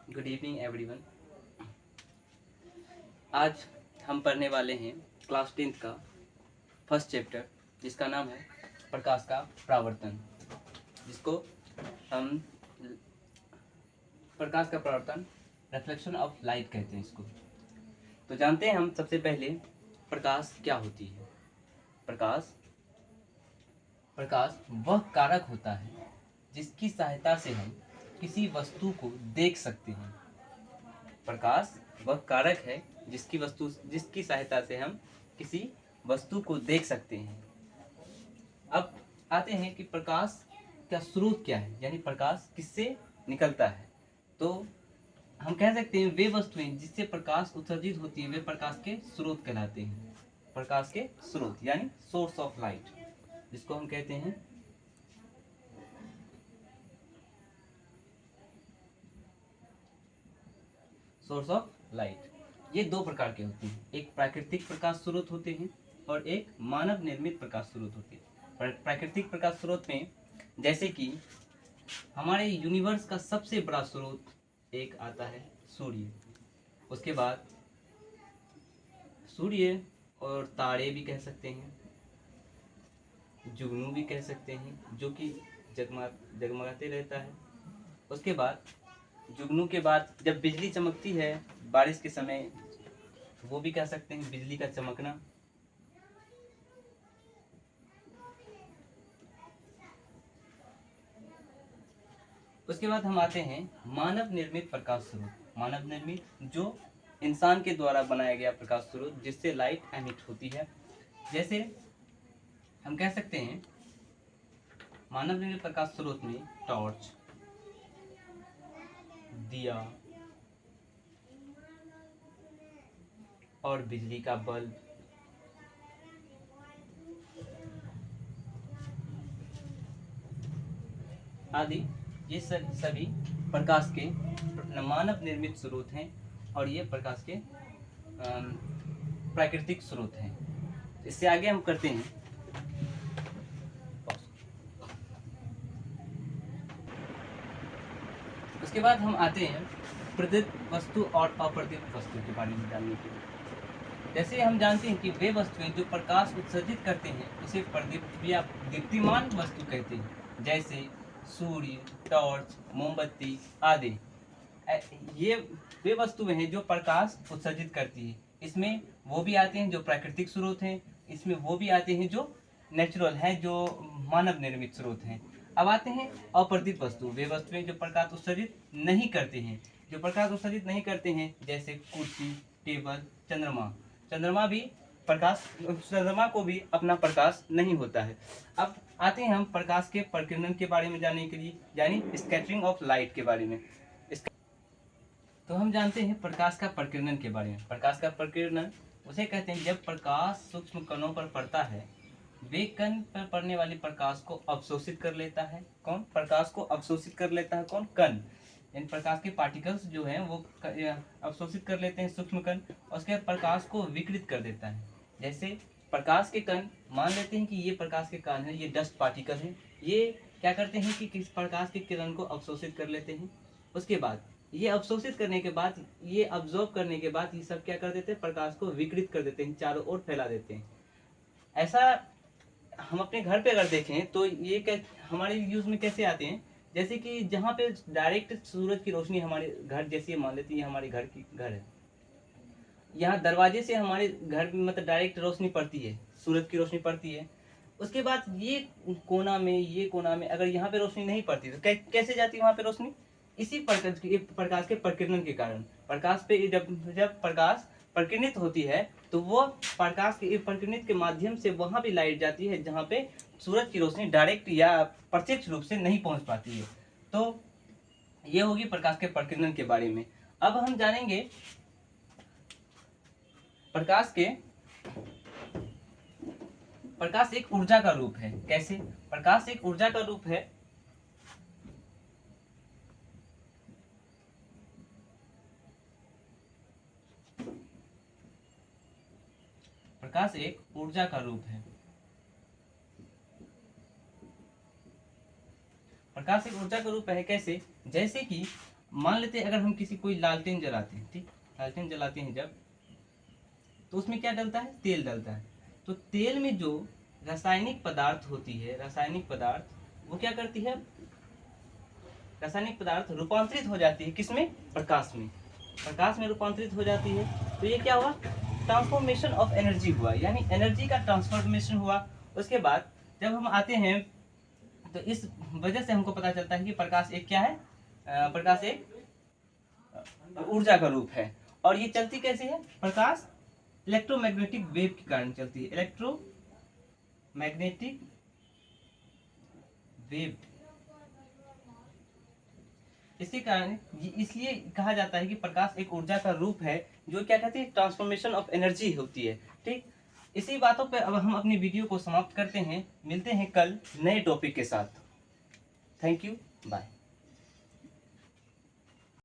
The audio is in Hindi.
Good evening everyone. आज हम पढ़ने वाले हैं क्लास 10th का फर्स्ट चैप्टर, जिसका नाम है प्रकाश का परावर्तन, जिसको हम प्रकाश का परावर्तन रिफ्लेक्शन ऑफ लाइट कहते हैं इसको। तो जानते हैं हम सबसे पहले प्रकाश क्या होती है। प्रकाश वह कारक होता है जिसकी सहायता से हम किसी वस्तु को देख सकते हैं। प्रकाश वह कारक है जिसकी सहायता से हम किसी वस्तु को देख सकते हैं। अब आते हैं कि प्रकाश का स्रोत क्या है, यानी प्रकाश किससे निकलता है। तो हम कह सकते हैं वे वस्तुएं जिससे प्रकाश उत्सर्जित होती है वे प्रकाश के स्रोत कहलाते हैं। प्रकाश के स्रोत यानी सोर्स ऑफ लाइट, जिसको हम कहते हैं सोर्स ऑफ लाइट। ये दो प्रकार के होते हैं, एक प्राकृतिक प्रकाश स्रोत होते हैं और एक मानव निर्मित प्रकाश स्रोत होते हैं। प्राकृतिक प्रकाश स्रोत में जैसे कि हमारे यूनिवर्स का सबसे बड़ा स्रोत एक आता है सूर्य, उसके बाद सूर्य और तारे भी कह सकते हैं, जुगनू भी कह सकते हैं, जो कि जगमगाते रहता है। उसके बाद जुगनू के बाद जब बिजली चमकती है बारिश के समय, वो भी कह सकते हैं बिजली का चमकना। उसके बाद हम आते हैं मानव निर्मित प्रकाश स्रोत। मानव निर्मित जो इंसान के द्वारा बनाया गया प्रकाश स्रोत जिससे लाइट एमिट होती है। जैसे हम कह सकते हैं मानव निर्मित प्रकाश स्रोत में टॉर्च, दिया और बिजली का बल्ब आदि, ये सभी प्रकाश के मानव निर्मित स्रोत हैं और ये प्रकाश के प्राकृतिक स्रोत हैं। इससे आगे हम करते हैं उसके बाद हम आते हैं प्रदीप्त वस्तु और अप्रदीप्त वस्तु के बारे में जानने के लिए। जैसे हम जानते हैं कि वे वस्तुएं जो प्रकाश उत्सर्जित करते हैं उसे प्रदीप्त या दीप्तिमान वस्तु कहते हैं, जैसे सूर्य, टॉर्च, मोमबत्ती आदि। ये वे वस्तुएं हैं जो प्रकाश उत्सर्जित करती है। इसमें वो भी आते हैं जो प्राकृतिक स्रोत हैं, इसमें वो भी आते हैं जो नेचुरल हैं, जो मानव निर्मित स्रोत हैं। अब आते हैं अप्रदीप्त वस्तु, वे वस्तुएं जो प्रकाश उत्सर्जित नहीं करते हैं। जो प्रकाश उत्सर्जित नहीं करते हैं जैसे कुर्सी, टेबल, चंद्रमा को भी अपना प्रकाश नहीं होता है। अब आते हैं हम प्रकाश के प्रकीर्णन के बारे में जानने के लिए, यानी स्कैटरिंग ऑफ लाइट के बारे में। तो हम जानते हैं प्रकाश का प्रकीर्णन के बारे में। प्रकाश का प्रकीर्णन उसे कहते हैं जब प्रकाश सूक्ष्म कणों पर पड़ता है, वे कण पर पड़ने वाले प्रकाश को अवशोषित कर लेता है। कौन प्रकाश को अवशोषित कर लेता है? कौन? कण। इन प्रकाश के पार्टिकल्स जो हैं वो अवशोषित कर लेते हैं सूक्ष्म कण, और उसके प्रकाश को विकृत कर देता है। जैसे प्रकाश के कण, मान लेते हैं कि ये प्रकाश के कण है, ये डस्ट पार्टिकल है, ये क्या करते हैं कि किस प्रकाश के किरण को अवशोषित कर लेते हैं। उसके बाद ये अवशोषित करने के बाद, ये अब्जॉर्व करने के बाद ये सब क्या कर देते हैं? प्रकाश को विकृत कर देते हैं, चारों ओर फैला देते हैं। ऐसा हम अपने घर पे अगर देखें तो ये हमारे यूज में कैसे आते हैं? जैसे कि जहाँ पे डायरेक्ट सूरज की रोशनी हमारे घर, जैसे मान लेते हैं हमारे घर है, यहाँ दरवाजे से हमारे घर में मतलब डायरेक्ट रोशनी पड़ती है, सूरज की रोशनी पड़ती है। उसके बाद ये कोना में अगर यहाँ पे रोशनी नहीं पड़ती तो कैसे जाती है वहाँ पे रोशनी? इसी प्रकाश के प्रकीर्णन के कारण। प्रकाश पे जब प्रकाश प्रकीर्णित होती है तो वो प्रकाश के प्रकीर्णित के माध्यम से वहां भी लाइट जाती है जहां पे सूरज की रोशनी डायरेक्ट या प्रत्यक्ष रूप से नहीं पहुंच पाती है। तो ये होगी प्रकाश के प्रकीर्णन के बारे में। अब हम जानेंगे प्रकाश एक ऊर्जा का रूप है। कैसे? प्रकाश एक ऊर्जा का रूप है। प्रकाश एक ऊर्जा का रूप है। प्रकाश एक ऊर्जा का रूप है। कैसे? जैसे कि मान लेते हैं अगर हम किसी कोई लालटेन जलाते हैं, ठीक, लालटेन जलाते हैं जब, तो उसमें क्या डलता है, तेल डलता है। तो तेल में जो रासायनिक पदार्थ होती है, रासायनिक पदार्थ वो क्या करती है, रासायनिक पदार्थ रूपांतरित हो जाती है किसमें, प्रकाश में, प्रकाश में रूपांतरित हो जाती है। तो ये क्या हुआ, ट्रांसफॉर्मेशन ऑफ एनर्जी हुआ, यानी एनर्जी का ट्रांसफॉर्मेशन हुआ। उसके बाद जब हम आते हैं तो इस वजह से हमको पता चलता है कि प्रकाश एक क्या है, प्रकाश एक ऊर्जा का रूप है। और ये चलती कैसे है, प्रकाश इलेक्ट्रोमैग्नेटिक वेव के कारण चलती है, इलेक्ट्रोमैग्नेटिक वेव। इसके कारण इसलिए कहा जाता है कि प्रकाश एक ऊर्जा का रूप है जो क्या कहते हैं, ट्रांसफॉर्मेशन ऑफ एनर्जी होती है, ठीक। इसी बातों पे अब हम अपनी वीडियो को समाप्त करते हैं, मिलते हैं कल नए टॉपिक के साथ। Thank you, bye.